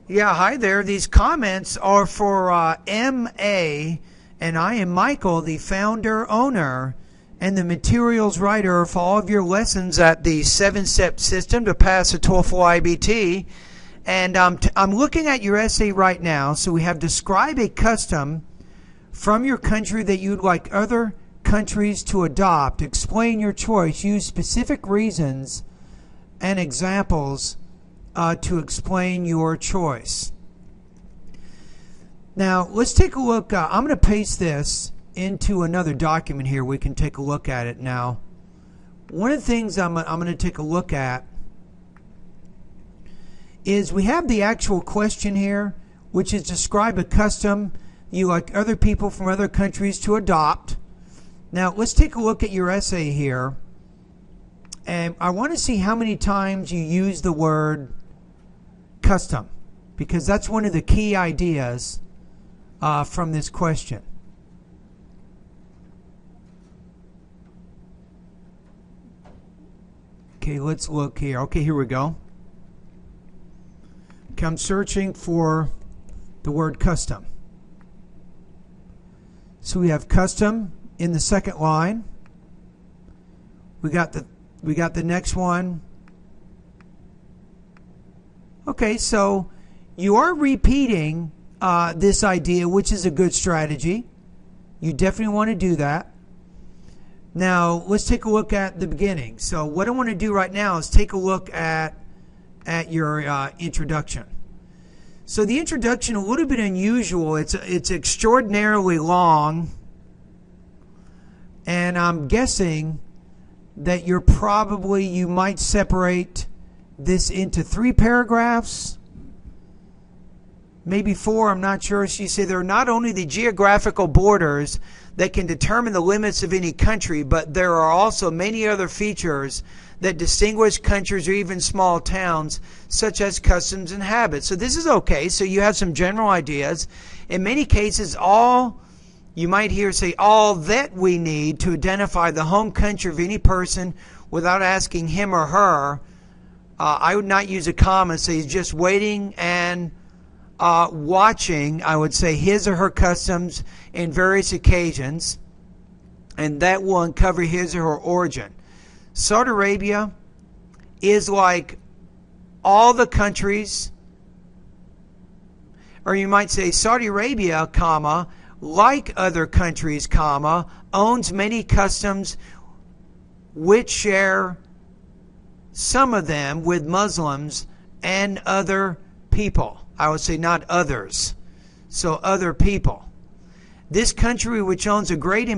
Yeah, hi there. These comments are for MA, and I am Michael, the founder, owner, and the materials writer for all of your lessons at the 7-step system to pass the TOEFL IBT. And I'm looking at your essay right now. So we have describe a custom from your country that you'd like other countries to adopt. Explain your choice. Use specific reasons and examples to explain your choice. Now, let's take a look. I'm going to paste this into another document here. We can take a look at it now. One of the things I'm going to take a look at is we have the actual question here, which is describe a custom you like other people from other countries to adopt. Now, let's take a look at your essay here. And I want to see how many times you use the word custom, because that's one of the key ideas from this question. Okay, let's look here. Okay, here we go. Okay, I'm searching for the word custom. So we have custom in the second line. We got the next one. Okay, so you are repeating this idea, which is a good strategy. You definitely want to do that. Now, let's take a look at the beginning. So what I want to do right now is take a look at your introduction. So the introduction, a little bit unusual. It's extraordinarily long. And I'm guessing that you might separate this into 3 paragraphs, maybe 4, I'm not sure. She said there are not only the geographical borders that can determine the limits of any country, but there are also many other features that distinguish countries or even small towns, such as customs and habits. So this is okay. So you have some general ideas. In many cases, you might hear say all that we need to identify the home country of any person without asking him or her. I would not use a comma, so he's just waiting and watching, I would say, his or her customs in various occasions, and that will uncover his or her origin. Saudi Arabia is like all the countries, or you might say Saudi Arabia, comma, like other countries, comma, owns many customs which share some of them with Muslims and other people. I would say not others. So other people. This country which owns a great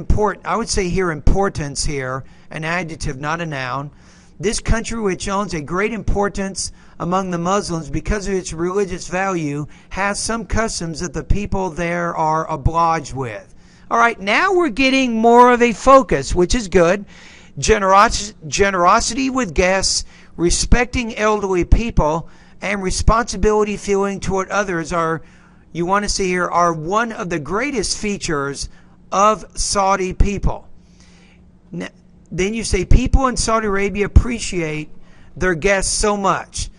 I would say here importance here, an adjective, not a noun. This country which owns a great importance among the Muslims because of its religious value has some customs that the people there are obliged with. All right, now we're getting more of a focus, which is good. Generosity with guests, respecting elderly people, and responsibility feeling toward others are one of the greatest features of Saudi people. Then you say people in Saudi Arabia appreciate their guests so much.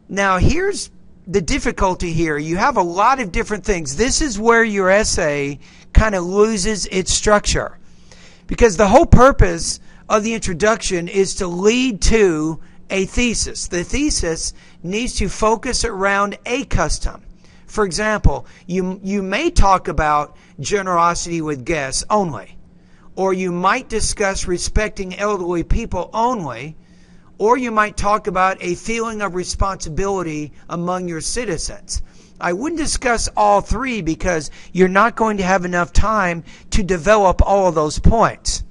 Now here's the difficulty here. You have a lot of different things. This is where your essay kind of loses its structure, because the whole purpose of the introduction is to lead to a thesis. The thesis needs to focus around a custom. For example, you may talk about generosity with guests only, or you might discuss respecting elderly people only, or you might talk about a feeling of responsibility among your citizens. I wouldn't discuss all 3 because you're not going to have enough time to develop all of those points.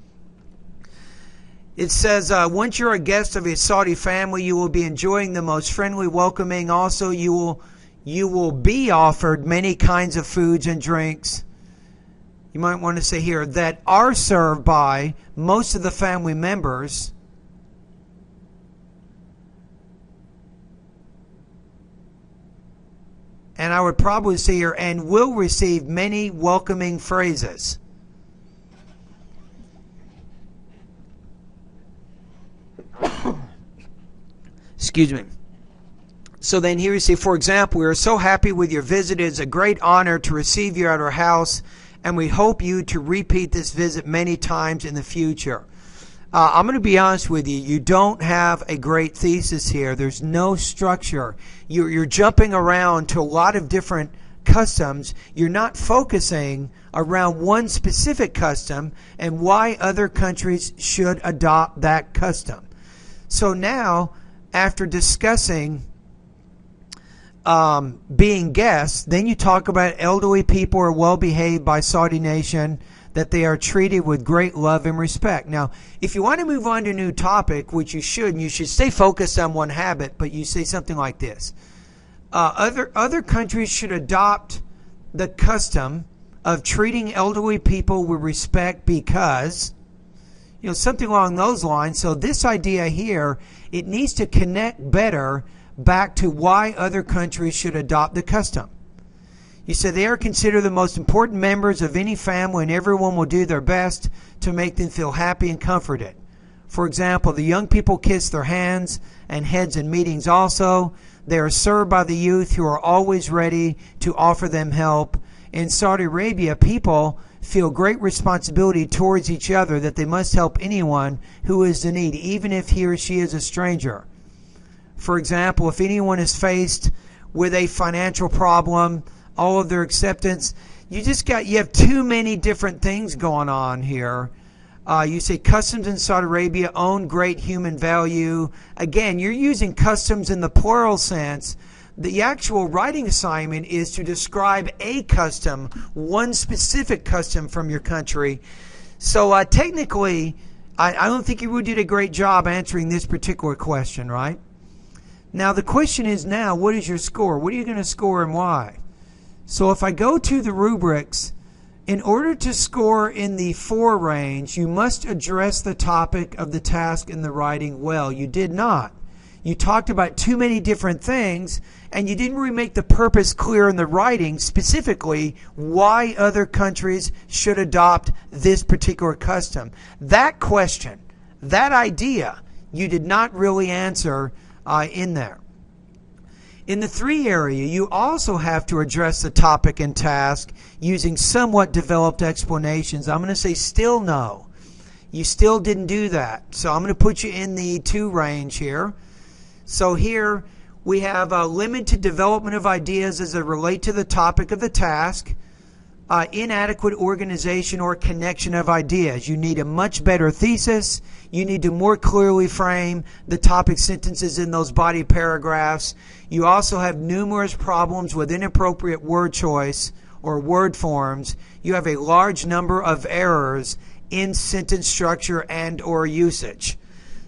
It says, once you're a guest of a Saudi family, you will be enjoying the most friendly welcoming. Also, you will be offered many kinds of foods and drinks. You might want to say here that are served by most of the family members. And I would probably say here, and will receive many welcoming phrases. Excuse me. So then here you say, for example, we are so happy with your visit. It is a great honor to receive you at our house, and we hope you to repeat this visit many times in the future. I'm going to be honest with you. You don't have a great thesis here. There's no structure. You're jumping around to a lot of different customs. You're not focusing around one specific custom and why other countries should adopt that custom. So now, after discussing being guests, then you talk about elderly people are well behaved by Saudi nation, that they are treated with great love and respect. Now, if you want to move on to a new topic, which you should, and you should stay focused on one habit, but you say something like this. Other countries should adopt the custom of treating elderly people with respect because, something along those lines. So this idea here, it needs to connect better back to why other countries should adopt the custom. You said they are considered the most important members of any family, and everyone will do their best to make them feel happy and comforted. For example, the young people kiss their hands and heads in meetings also. They are served by the youth who are always ready to offer them help. In Saudi Arabia, people feel great responsibility towards each other, that they must help anyone who is in need, even if he or she is a stranger. For example, if anyone is faced with a financial problem, all of their acceptance, you have too many different things going on here. You say customs in Saudi Arabia own great human value. Again, you're using customs in the plural sense. The actual writing assignment is to describe a custom, one specific custom from your country. So technically, I don't think you did a great job answering this particular question, right? Now, the question is now, what is your score? What are you going to score and why? So if I go to the rubrics, in order to score in the 4 range, you must address the topic of the task in the writing well. You did not. You talked about too many different things, and you didn't really make the purpose clear in the writing, specifically why other countries should adopt this particular custom. That question, that idea, you did not really answer in there. In the 3 area, you also have to address the topic and task using somewhat developed explanations. I'm going to say still no. You still didn't do that. So I'm going to put you in the 2 range here. So here we have a limited development of ideas as they relate to the topic of the task. Inadequate organization or connection of ideas. You need a much better thesis. You need to more clearly frame the topic sentences in those body paragraphs. You also have numerous problems with inappropriate word choice or word forms. You have a large number of errors in sentence structure and or usage.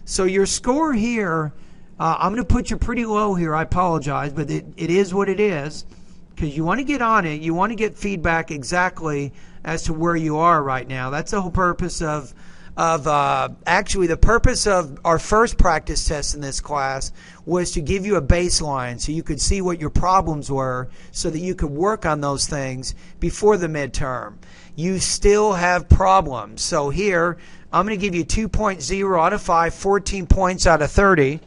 So your score here, I'm going to put you pretty low here. I apologize, but it is what it is. Because you want to get on it, you want to get feedback exactly as to where you are right now. That's the whole purpose of actually the purpose of our first practice test in this class was to give you a baseline so you could see what your problems were so that you could work on those things before the midterm. You still have problems. So here, I'm going to give you 2.0 out of 5, 14 points out of 30.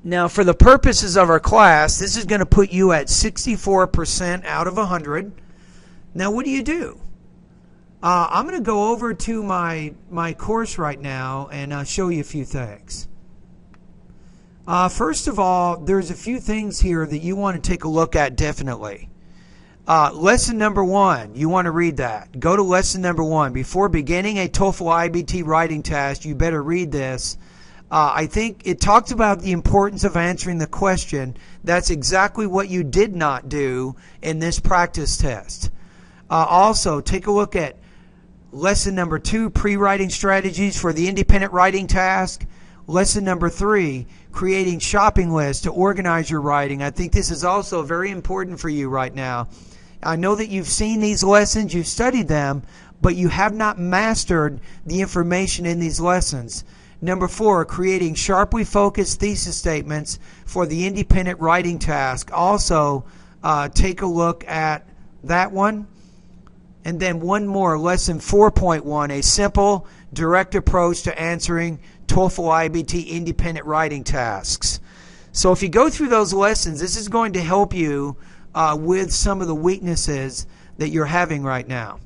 Now, for the purposes of our class, this is going to put you at 64% out of 100. Now, what do? I'm going to go over to my course right now and show you a few things. First of all, there's a few things here that you want to take a look at definitely. Lesson number 1, you want to read that. Go to lesson number 1. Before beginning a TOEFL IBT writing test, you better read this. I think it talks about the importance of answering the question. That's exactly what you did not do in this practice test. Also, take a look at lesson number 2, pre-writing strategies for the independent writing task. Lesson number 3, creating shopping lists to organize your writing. I think this is also very important for you right now. I know that you've seen these lessons, you've studied them, but you have not mastered the information in these lessons. Number 4, creating sharply focused thesis statements for the independent writing task. Also, take a look at that one. And then one more, lesson 4.1, a simple, direct approach to answering TOEFL IBT independent writing tasks. So if you go through those lessons, this is going to help you with some of the weaknesses that you're having right now.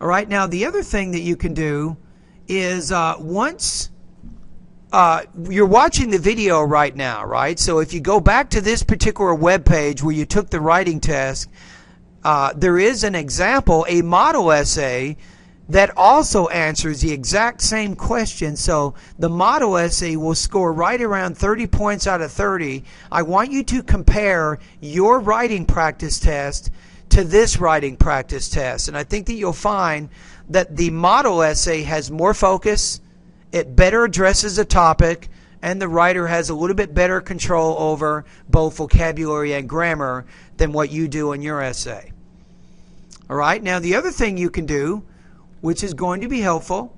All right, now the other thing that you can do is once you're watching the video right now, right? So if you go back to this particular web page where you took the writing test, there is an example, a model essay that also answers the exact same question. So the model essay will score right around 30 points out of 30. I want you to compare your writing practice test to this writing practice test. And I think that you'll find that the model essay has more focus, it better addresses the topic, and the writer has a little bit better control over both vocabulary and grammar than what you do in your essay. All right, now the other thing you can do, which is going to be helpful,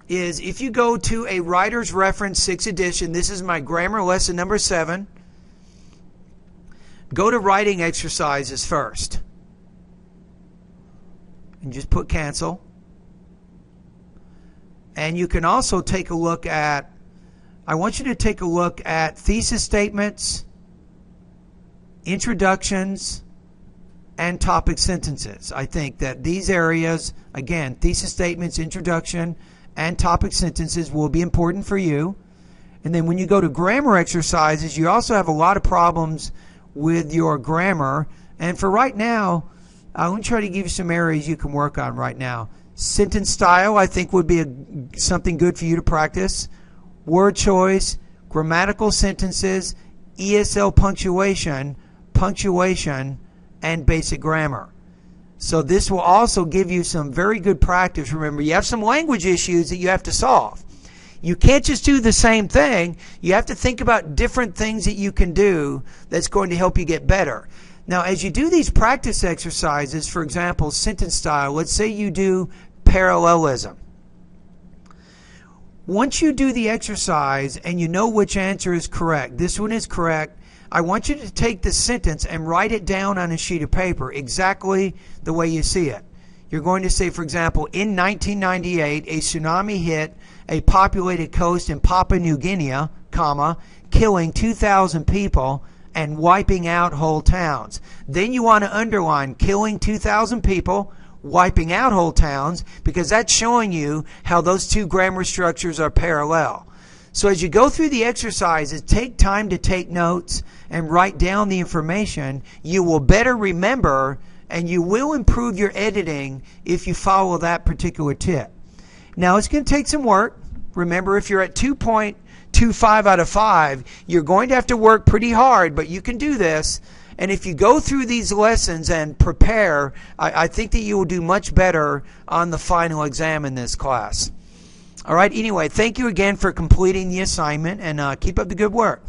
is if you go to a Writer's Reference 6th edition, this is my grammar lesson number 7, go to writing exercises first. And just put cancel. And you can also take a look at, I want you to take a look at thesis statements, introductions, and topic sentences. I think that these areas, again, thesis statements, introduction, and topic sentences will be important for you. And then when you go to grammar exercises, you also have a lot of problems with your grammar. And for right now, I'm going to try to give you some areas you can work on right now. Sentence style, I think, would be something good for you to practice. Word choice, grammatical sentences, ESL punctuation, and basic grammar. So this will also give you some very good practice. Remember, you have some language issues that you have to solve. You can't just do the same thing. You have to think about different things that you can do that's going to help you get better. Now, as you do these practice exercises, for example, sentence style, let's say you do parallelism. Once you do the exercise and you know which answer is correct, this one is correct, I want you to take the sentence and write it down on a sheet of paper exactly the way you see it. You're going to say, for example, in 1998, a tsunami hit a populated coast in Papua New Guinea, killing 2,000 people and wiping out whole towns. Then you want to underline killing 2,000 people, wiping out whole towns, because that's showing you how those two grammar structures are parallel. So as you go through the exercises, take time to take notes and write down the information. You will better remember, and you will improve your editing if you follow that particular tip. Now, it's going to take some work. Remember, if you're at 2.25 out of 5, you're going to have to work pretty hard, but you can do this. And if you go through these lessons and prepare, I think that you will do much better on the final exam in this class. All right, anyway, thank you again for completing the assignment, and keep up the good work.